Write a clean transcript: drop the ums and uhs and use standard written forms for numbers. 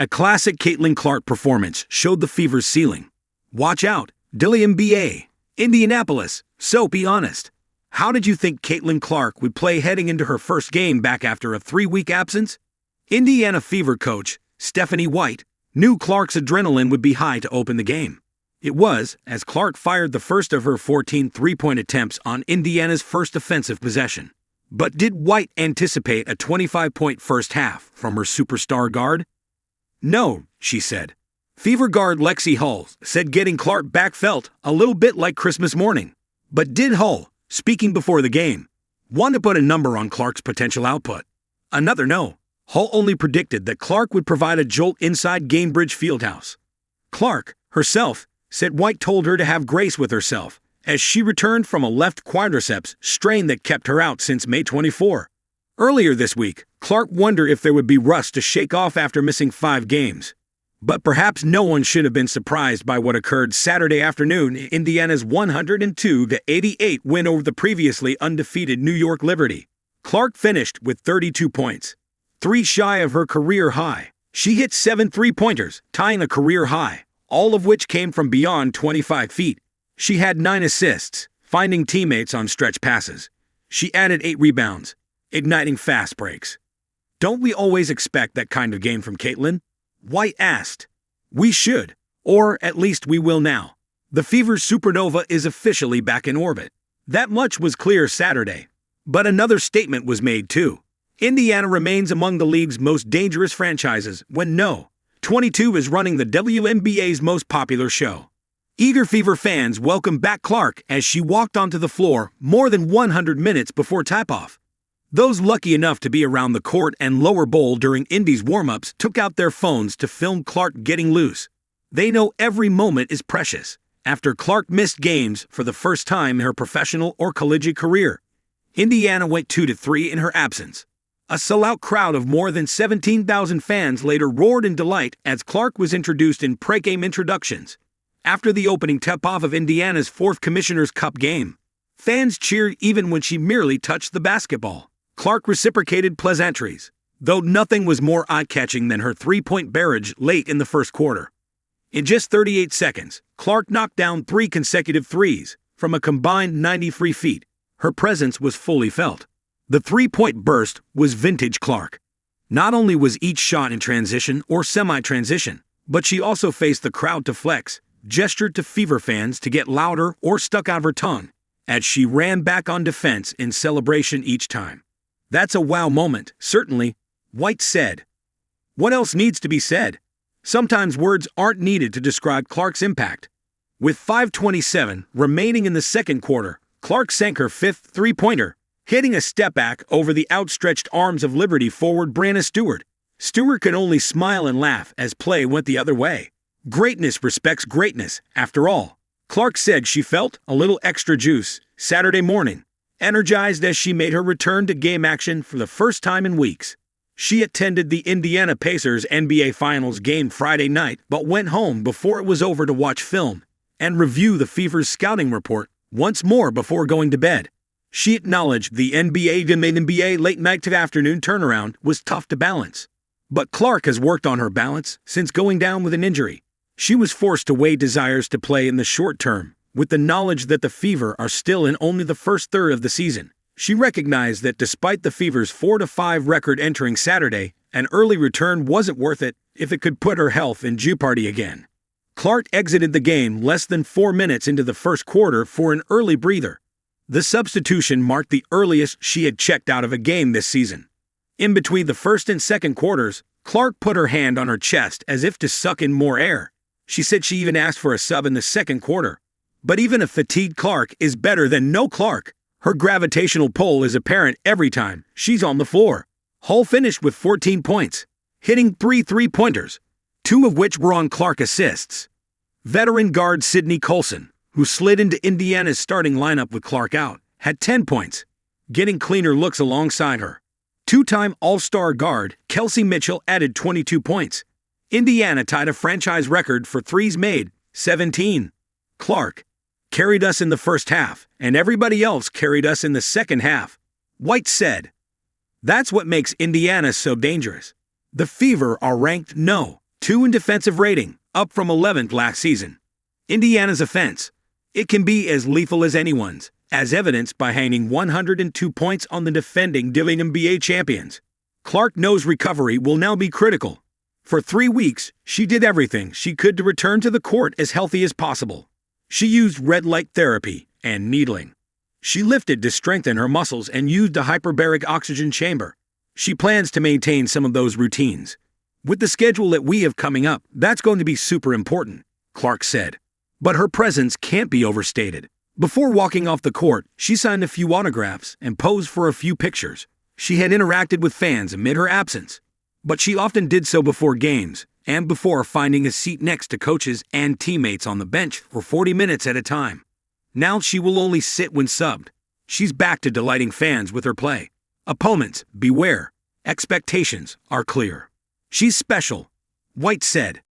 A classic Caitlin Clark performance showed the Fever's ceiling. Watch out, WNBA, Indianapolis So. Be honest. How did you think Caitlin Clark would play heading into her first game back after a 3-week absence? Indiana Fever coach Stephanie White knew Clark's adrenaline would be high to open the game. It was, as Clark fired the first of her 14 three-point attempts on Indiana's first offensive possession. But did White anticipate a 25-point first half from her superstar guard? No, she said. Fever guard Lexi Hull said getting Clark back felt a little bit like Christmas morning. But did Hull, speaking before the game, want to put a number on Clark's potential output? Another no. Hull only predicted that Clark would provide a jolt inside Gainbridge Fieldhouse. Clark, herself, said White told her to have grace with herself as she returned from a left quadriceps strain that kept her out since May 24. Earlier this week, Clark wondered if there would be rust to shake off after missing 5 games. But perhaps no one should have been surprised by what occurred Saturday afternoon in Indiana's 102-88 win over the previously undefeated New York Liberty. Clark finished with 32 points, 3 shy of her career high. She hit 7 three-pointers, tying a career high, all of which came from beyond 25 feet. She had 9 assists, finding teammates on stretch passes. She added 8 rebounds, igniting fast breaks. Don't we always expect that kind of game from Caitlin? White asked. We should, or at least we will now. The Fever's supernova is officially back in orbit. That much was clear Saturday. But another statement was made too. Indiana remains among the league's most dangerous franchises when No. 22 is running the WNBA's most popular show. Eager Fever fans welcomed back Clark as she walked onto the floor more than 100 minutes before tip-off. Those lucky enough to be around the court and lower bowl during Indy's warm-ups took out their phones to film Clark getting loose. They know every moment is precious. After Clark missed games for the first time in her professional or collegiate career, Indiana went 2-3 in her absence. A sellout crowd of more than 17,000 fans later roared in delight as Clark was introduced in pregame introductions. After the opening tip-off of Indiana's 4th Commissioner's Cup game, fans cheered even when she merely touched the basketball. Clark reciprocated pleasantries, though nothing was more eye-catching than her 3-point barrage late in the first quarter. In just 38 seconds, Clark knocked down 3 consecutive threes from a combined 93 feet. Her presence was fully felt. The 3-point burst was vintage Clark. Not only was each shot in transition or semi-transition, but she also faced the crowd to flex, gestured to Fever fans to get louder or stuck out her tongue, as she ran back on defense in celebration each time. That's a wow moment, certainly, White said. What else needs to be said? Sometimes words aren't needed to describe Clark's impact. With 5:27 remaining in the second quarter, Clark sank her 5th three-pointer, hitting a step-back over the outstretched arms of Liberty forward Brianna Stewart. Stewart could only smile and laugh as play went the other way. Greatness respects greatness, after all. Clark said she felt a little extra juice Saturday morning, energized as she made her return to game action for the first time in weeks. She attended the Indiana Pacers NBA Finals game Friday night but went home before it was over to watch film and review the Fever's scouting report once more before going to bed. She acknowledged the NBA late night to afternoon turnaround was tough to balance. But Clark has worked on her balance since going down with an injury. She was forced to weigh desires to play in the short term with the knowledge that the Fever are still in only the first third of the season. She recognized that despite the Fever's 4-5 record entering Saturday, an early return wasn't worth it if it could put her health in jeopardy again. Clark exited the game less than 4 minutes into the first quarter for an early breather. The substitution marked the earliest she had checked out of a game this season. In between the first and second quarters, Clark put her hand on her chest as if to suck in more air. She said she even asked for a sub in the second quarter. But even a fatigued Clark is better than no Clark. Her gravitational pull is apparent every time she's on the floor. Hull finished with 14 points, hitting 3 three-pointers, 2 of which were on Clark assists. Veteran guard Sydney Colson, who slid into Indiana's starting lineup with Clark out, had 10 points, getting cleaner looks alongside her. 2-time All-Star guard Kelsey Mitchell added 22 points. Indiana tied a franchise record for threes made, 17. Clark carried us in the first half, and everybody else carried us in the second half, White said. That's what makes Indiana so dangerous. The Fever are ranked No. 2 in defensive rating, up from 11th last season. Indiana's offense. It can be as lethal as anyone's, as evidenced by hanging 102 points on the defending WNBA champions. Clark knows recovery will now be critical. For 3 weeks, she did everything she could to return to the court as healthy as possible. She used red light therapy and needling. She lifted to strengthen her muscles and used a hyperbaric oxygen chamber. She plans to maintain some of those routines. With the schedule that we have coming up, that's going to be super important, Clark said. But her presence can't be overstated. Before walking off the court, she signed a few autographs and posed for a few pictures. She had interacted with fans amid her absence, but she often did so before games and before finding a seat next to coaches and teammates on the bench for 40 minutes at a time. Now she will only sit when subbed. She's back to delighting fans with her play. Opponents, beware. Expectations are clear. She's special, White said.